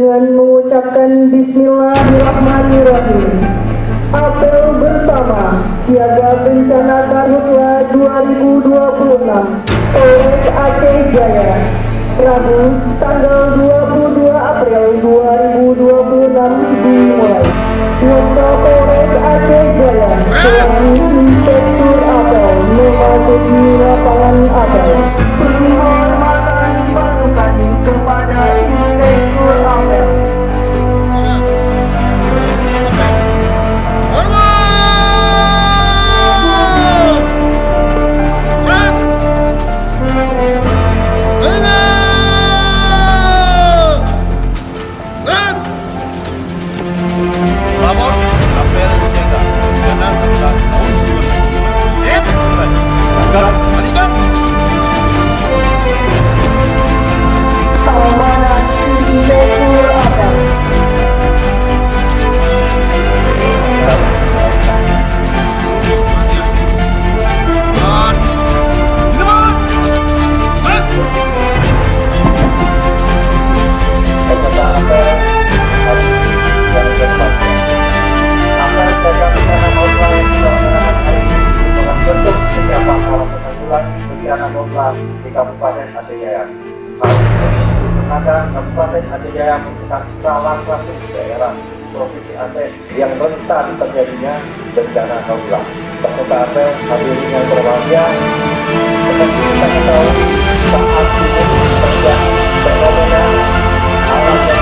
dengan mengucapkan Bismillahirrahmanirrahim. Apel bersama siaga bencana Karhutla 2026 Polres Aceh Jaya, Rabu tanggal 22 April 2026 dimulai. Waktu Polres Aceh Jaya selaku Inspektur Apel memasuki lapangan apel. Penghormatan pasukan kepada Inspektur Apel. Di Kabupaten Aceh Jaya. Hal ini dikarenakan Kabupaten Aceh Jaya merupakan salah satu daerah Provinsi Aceh yang rentan terjadinya bencana haulah. Peserta apel hadirin yang berbahagia, seperti kita ketahui saat ini terjadi fenomena alam